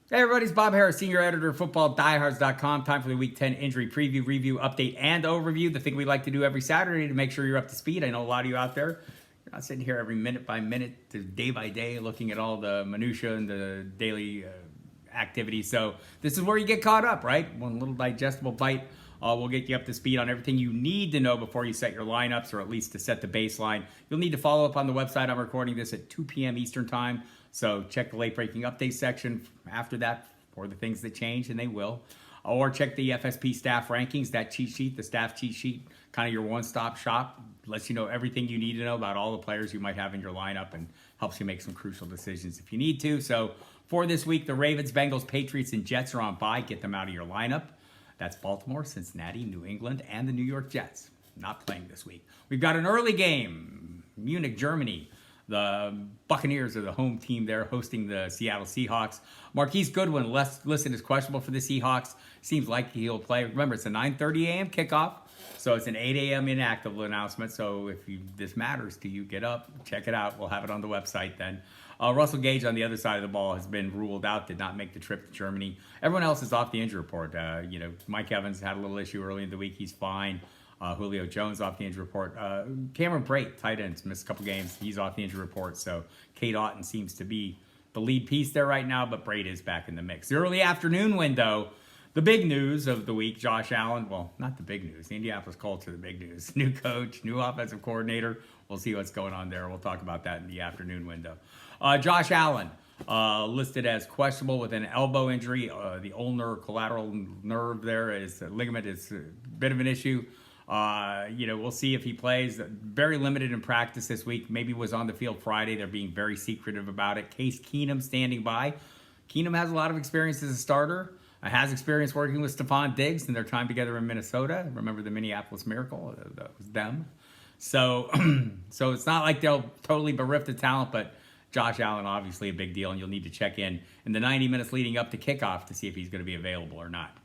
Hey everybody, it's Bob Harris, Senior Editor of FootballDiehards.com. Time for the Week 10 injury preview, review, update, and overview. The thing we like to do every Saturday to make sure you're up to speed. I know a lot of you out there, you're not sitting here every minute by minute, day by day, looking at all the minutia and the daily activities. So this is where you get caught up, right? One little digestible bite will get you up to speed on everything you need to know before you set your lineups, or at least to set the baseline. You'll need to follow up on the website. I'm recording this at 2 p.m. Eastern Time. So check the late breaking update section after that for the things that change, and they will. Or check the FSP staff rankings, that cheat sheet, the staff cheat sheet, kind of your one-stop shop. Lets you know everything you need to know about all the players you might have in your lineup and helps you make some crucial decisions if you need to. So for this week, the Ravens, Bengals, Patriots, and Jets are on bye. Get them out of your lineup. That's Baltimore, Cincinnati, New England, and the New York Jets. Not playing this week. We've got an early game, Munich, Germany. The Buccaneers are the home team there, hosting the Seattle Seahawks. Marquise Goodwin listed as questionable for the Seahawks. Seems like he'll play. Remember, it's a 9:30 a.m. kickoff, so it's an 8 a.m. inactive announcement. So if this matters to you, get up, check it out. We'll have it on the website then. Russell Gage on the other side of the ball has been ruled out, did not make the trip to Germany. Everyone else is off the injury report. Mike Evans had a little issue early in the week. He's fine. Julio Jones off the injury report. Cameron Brate, tight ends, missed a couple games. He's off the injury report. So Kate Otten seems to be the lead piece there right now, but Brate is back in the mix. The early afternoon window, the big news of the week, Josh Allen. Well, not the big news. The Indianapolis Colts are the big news. New coach, new offensive coordinator. We'll see what's going on there. We'll talk about that in the afternoon window. Josh Allen, listed as questionable with an elbow injury. The ulnar collateral nerve there is ligament is a bit of an issue. We'll see if he plays. Very limited in practice this week. Maybe was on the field Friday. They're being very secretive about it. Case Keenum standing by. Keenum has a lot of experience as a starter. Has experience working with Stephon Diggs in their time together in Minnesota. Remember the Minneapolis Miracle? That was them. So, so it's not like they'll totally bereft the talent, but Josh Allen, obviously a big deal, and you'll need to check in the 90 minutes leading up to kickoff to see if he's going to be available or not.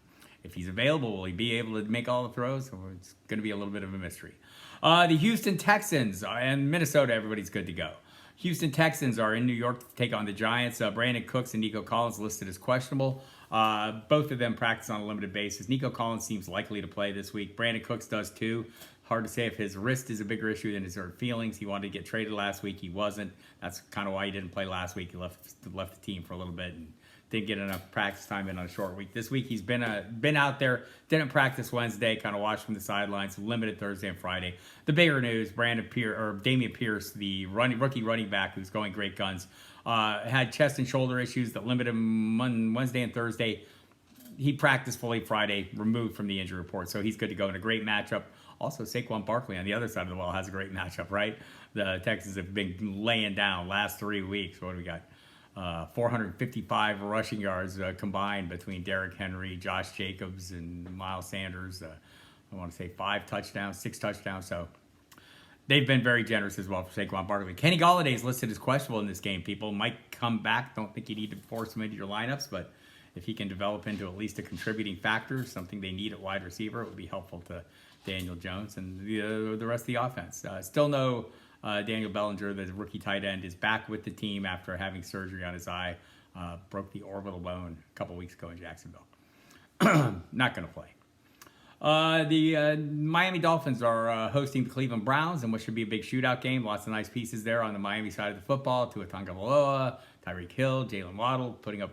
If he's available, will he be able to make all the throws? Or it's going to be a little bit of a mystery. The Houston Texans and Minnesota, everybody's good to go. Houston Texans are in New York to take on the Giants. Brandon Cooks and Nico Collins listed as questionable. Both of them practice on a limited basis. Nico Collins seems likely to play this week. Brandon Cooks does too. Hard to say if his wrist is a bigger issue than his feelings. He wanted to get traded last week. He wasn't. That's kind of why he didn't play last week. He left the team for a little bit and didn't get enough practice time in on a short week. This week he's been out there, didn't practice Wednesday, kind of watched from the sidelines, limited Thursday and Friday. The bigger news, Dameon Pierce, the rookie running back who's going great guns, had chest and shoulder issues that limited him Wednesday and Thursday. He practiced fully Friday, removed from the injury report, so he's good to go in a great matchup. Also, Saquon Barkley on the other side of the ball has a great matchup, right? The Texans have been laying down last 3 weeks. What do we got? 455 rushing yards combined between Derrick Henry, Josh Jacobs, and Miles Sanders. I want to say 6 touchdowns. So they've been very generous as well for Saquon Barkley. Kenny Golladay is listed as questionable in this game. People might come back. Don't think you need to force him into your lineups, but if he can develop into at least a contributing factor, something they need at wide receiver, it would be helpful to Daniel Jones and the rest of the offense. Still no Daniel Bellinger, the rookie tight end, is back with the team after having surgery on his eye. Broke the orbital bone a couple weeks ago in Jacksonville. Not going to play. The Miami Dolphins are hosting the Cleveland Browns in what should be a big shootout game. Lots of nice pieces there on the Miami side of the football. Tua Tagovailoa, Tyreek Hill, Jalen Waddle putting up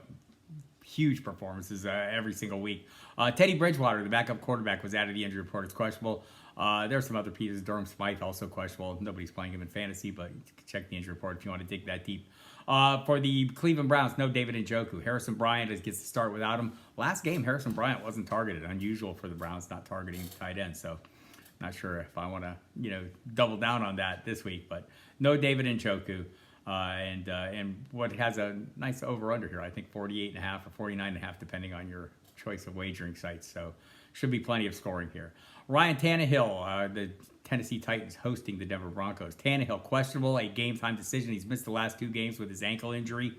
huge performances every single week. Teddy Bridgewater, the backup quarterback, was added to the injury report. It's questionable. There are some other pieces. Durham Smythe, also questionable. Nobody's playing him in fantasy, but you can check the injury report if you want to dig that deep. For the Cleveland Browns, no David Njoku. Harrison Bryant gets to start without him. Last game, Harrison Bryant wasn't targeted. Unusual for the Browns not targeting tight end. So not sure if I want to, double down on that this week. But no David Njoku. And what has a nice over-under here, I think 48.5 or 49.5, depending on your choice of wagering sites. So should be plenty of scoring here. Ryan Tannehill, the Tennessee Titans hosting the Denver Broncos. Tannehill, questionable, a game-time decision. He's missed the last 2 games with his ankle injury.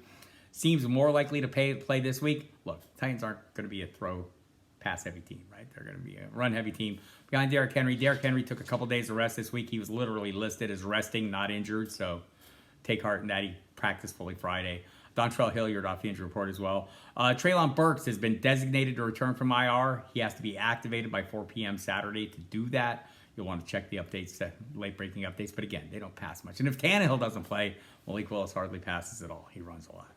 Seems more likely to play this week. Look, Titans aren't going to be a pass-heavy team, right? They're going to be a run-heavy team. Behind Derrick Henry. Derrick Henry took a couple days of rest this week. He was literally listed as resting, not injured, so take heart in that. He practiced fully Friday. Dontrell Hilliard off the injury report as well. Treylon Burks has been designated to return from IR. He has to be activated by 4 p.m. Saturday to do that. You'll want to check the updates, late-breaking updates. But again, they don't pass much. And if Tannehill doesn't play, Malik Willis hardly passes at all. He runs a lot.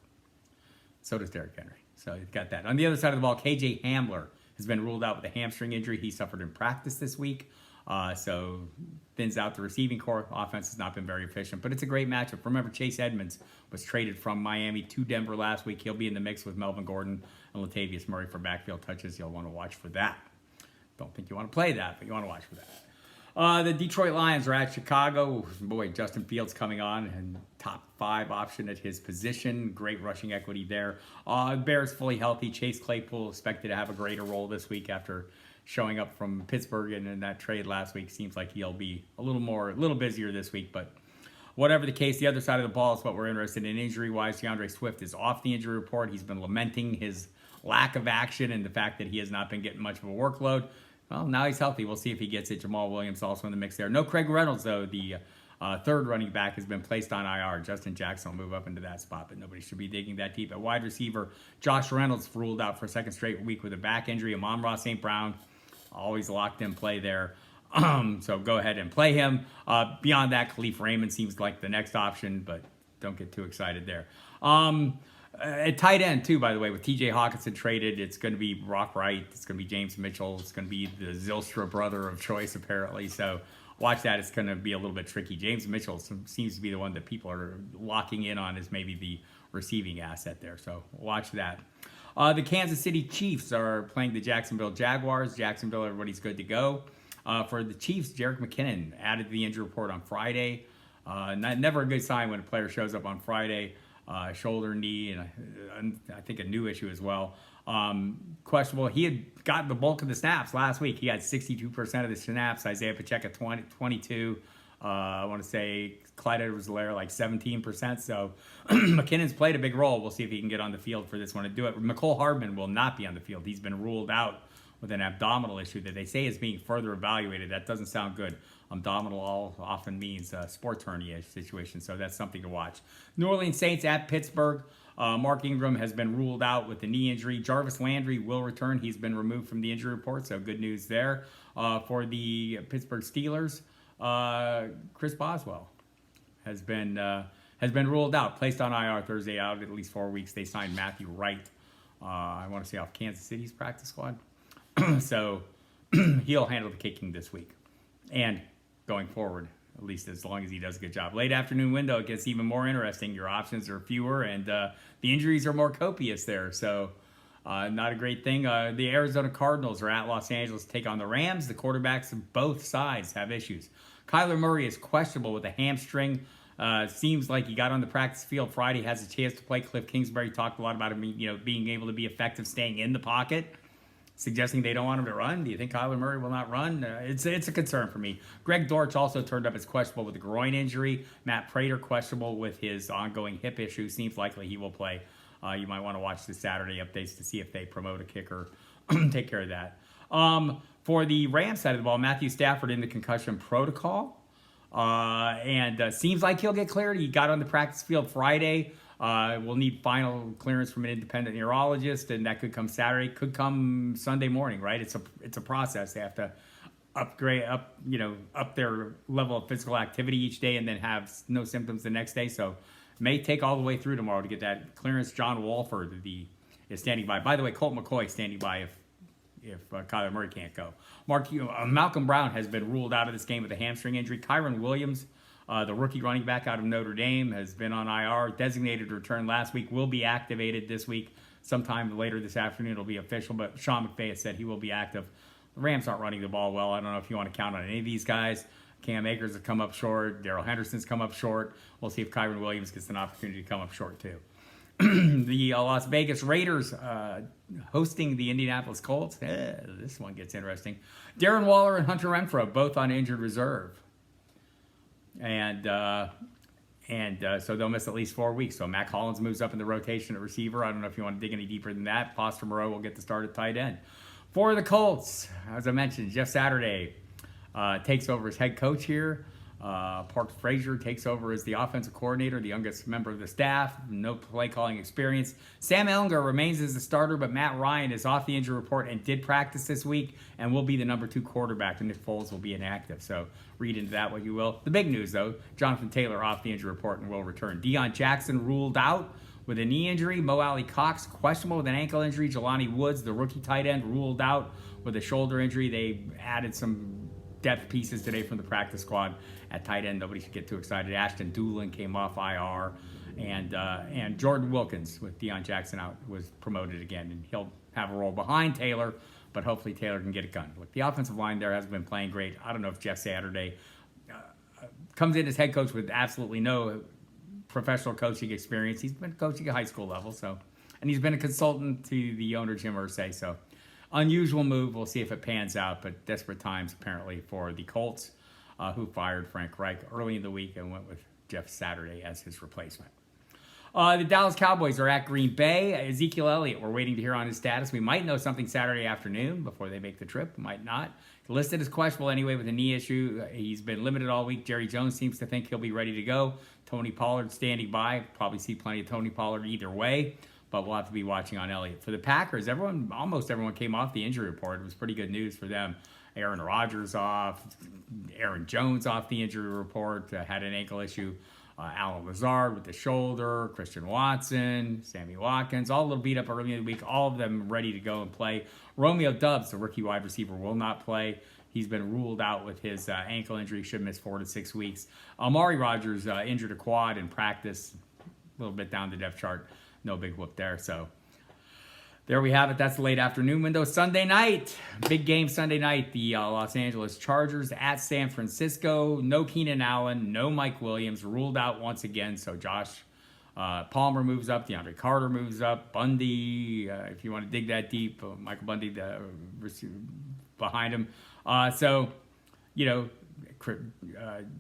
So does Derrick Henry. So you've got that. On the other side of the ball, KJ Hamler has been ruled out with a hamstring injury. He suffered in practice this week. So thins out the receiving core. Offense has not been very efficient, but it's a great matchup. Remember, Chase Edmonds was traded from Miami to Denver last week. He'll be in the mix with Melvin Gordon and Latavius Murray for backfield touches. You'll want to watch for that. Don't think you want to play that, but you want to watch for that. The Detroit Lions are at Chicago. Boy, Justin Fields coming on and top 5 option at his position. Great rushing equity there. Bears fully healthy. Chase Claypool expected to have a greater role this week after showing up from Pittsburgh and in that trade last week. Seems like he'll be a little busier this week, but whatever the case, the other side of the ball is what we're interested in injury-wise. DeAndre Swift is off the injury report. He's been lamenting his lack of action and the fact that he has not been getting much of a workload. Well, now he's healthy. We'll see if he gets it. Jamal Williams also in the mix there. No Craig Reynolds, though. The third running back has been placed on IR. Justin Jackson will move up into that spot, but nobody should be digging that deep. At wide receiver, Josh Reynolds ruled out for a second straight week with a back injury. Amon-Ra St. Brown, always locked in play there. So go ahead and play him. Beyond that, Khalif Raymond seems like the next option, but don't get too excited there. At tight end, too, by the way, with TJ Hawkinson traded, it's going to be Brock Wright. It's going to be James Mitchell. It's going to be the Zylstra brother of choice, apparently. So watch that. It's going to be a little bit tricky. James Mitchell seems to be the one that people are locking in on as maybe the receiving asset there. So watch that. The Kansas City Chiefs are playing the Jacksonville Jaguars. Jacksonville, everybody's good to go. For the Chiefs, Jerick McKinnon added to the injury report on Friday. Never a good sign when a player shows up on Friday. Shoulder, knee, and I think a new issue as well. Questionable. He had gotten the bulk of the snaps last week. He had 62% of the snaps. Isaiah Pacheco 22. I want to say Clyde Edwards-Helaire like 17%. So McKinnon's played a big role. We'll see if he can get on the field for this one to do it. Mecole Hardman will not be on the field. He's been ruled out with an abdominal issue that they say is being further evaluated. That doesn't sound good. Abdominal often means sports hernia situation, so that's something to watch. New Orleans Saints at Pittsburgh. Mark Ingram has been ruled out with the knee injury. Jarvis Landry will return. He's been removed from the injury report, so good news there. For the Pittsburgh Steelers, Chris Boswell has been ruled out, placed on IR Thursday, out at least 4 weeks. They signed Matthew Wright. I want to say off Kansas City's practice squad. So he'll handle the kicking this week and going forward, at least as long as he does a good job. Late afternoon window, it gets even more interesting. Your options are fewer, and the injuries are more copious there. So not a great thing. The Arizona Cardinals are at Los Angeles to take on the Rams. The quarterbacks of both sides have issues. Kyler Murray is questionable with a hamstring. Seems like he got on the practice field Friday, has a chance to play. Cliff Kingsbury talked a lot about him, being able to be effective, staying in the pocket, suggesting they don't want him to run. Do you think Kyler Murray will not run? It's a concern for me. Greg Dortch also turned up as questionable with a groin injury. Matt Prater questionable with his ongoing hip issue. Seems likely he will play. You might want to watch the Saturday updates to see if they promote a kicker. Take care of that. For the Rams side of the ball, Matthew Stafford in the concussion protocol. And seems like he'll get cleared. He got on the practice field Friday. We'll need final clearance from an independent neurologist, and that could come Saturday, could come Sunday morning, right? It's a process. They have to up their level of physical activity each day and then have no symptoms the next day. So may take all the way through tomorrow to get that clearance. John Wolford is standing by. By the way, Colt McCoy standing by if Kyler Murray can't go. Malcolm Brown has been ruled out of this game with a hamstring injury. Kyron Williams, the rookie running back out of Notre Dame, has been on IR. Designated to return last week, will be activated this week. Sometime later this afternoon it'll be official, but Sean McVay has said he will be active. The Rams aren't running the ball well. I don't know if you want to count on any of these guys. Cam Akers has come up short. Darrell Henderson's come up short. We'll see if Kyron Williams gets an opportunity to come up short too. The Las Vegas Raiders hosting the Indianapolis Colts. This one gets interesting. Darren Waller and Hunter Renfrow both on injured reserve. And so they'll miss at least 4 weeks. So Mac Hollins moves up in the rotation at receiver. I don't know if you want to dig any deeper than that. Foster Moreau will get the start at tight end. For the Colts, as I mentioned, Jeff Saturday takes over as head coach here. Parks Frazier takes over as the offensive coordinator, the youngest member of the staff, no play calling experience. Sam Ellinger remains as the starter, but Matt Ryan is off the injury report and did practice this week and will be the number 2 quarterback, and Nick Foles will be inactive. So read into that what you will. The big news, though, Jonathan Taylor off the injury report and will return. Deion Jackson ruled out with a knee injury. Mo Alley Cox questionable with an ankle injury. Jelani Woods, the rookie tight end, ruled out with a shoulder injury. They added some depth pieces today from the practice squad at tight end. Nobody should get too excited. Ashton Doolin came off IR, and Jordan Wilkins, with Deion Jackson out, was promoted again, and he'll have a role behind Taylor, but hopefully Taylor can get it done. Look, the offensive line there hasn't been playing great. I don't know if Jeff Saturday comes in as head coach with absolutely no professional coaching experience. He's been coaching at high school level, and he's been a consultant to the owner, Jim Irsay, so unusual move. We'll see if it pans out, but desperate times apparently for the Colts, who fired Frank Reich early in the week and went with Jeff Saturday as his replacement. The Dallas Cowboys are at Green Bay. Ezekiel Elliott, we're waiting to hear on his status. We might know something Saturday afternoon before they make the trip. Might not. Listed as questionable anyway with a knee issue. He's been limited all week. Jerry Jones seems to think he'll be ready to go. Tony Pollard standing by. Probably see plenty of Tony Pollard either way, but we'll have to be watching on Elliott. For the Packers, almost everyone came off the injury report. It was pretty good news for them. Aaron Rodgers off, Aaron Jones off the injury report, had an ankle issue. Alan Lazard with the shoulder, Christian Watson, Sammy Watkins, all a little beat up early in the week. All of them ready to go and play. Romeo Doubs, the rookie wide receiver, will not play. He's been ruled out with his ankle injury. Should miss 4 to 6 weeks. Amari Rodgers injured a quad in practice, a little bit down the depth chart. No big whoop there. So there we have it. That's the late afternoon window. Sunday night, big game Sunday night. The Los Angeles Chargers at San Francisco. No Keenan Allen, no Mike Williams. Ruled out once again. So Josh Palmer moves up. DeAndre Carter moves up. Bundy, if you want to dig that deep, Michael Bundy behind him.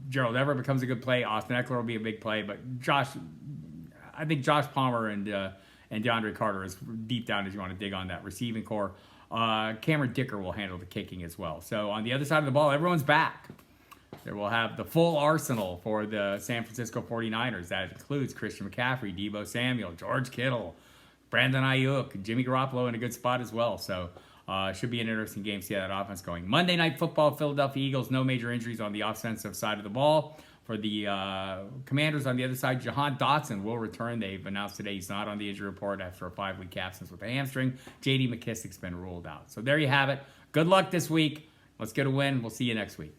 Gerald Everett becomes a good play. Austin Eckler will be a big play. But I think Josh Palmer and DeAndre Carter is deep down as you want to dig on that receiving core. Cameron Dicker will handle the kicking as well. So on the other side of the ball, everyone's back. There will have the full arsenal for the San Francisco 49ers. That includes Christian McCaffrey, Deebo Samuel, George Kittle, Brandon Ayuk, Jimmy Garoppolo in a good spot as well. So should be an interesting game to see how that offense going. Monday Night Football, Philadelphia Eagles, no major injuries on the offensive side of the ball. For the Commanders on the other side, Jahan Dotson will return. They've announced today he's not on the injury report after a 5-week absence with a hamstring. J.D. McKissick's been ruled out. So there you have it. Good luck this week. Let's get a win. We'll see you next week.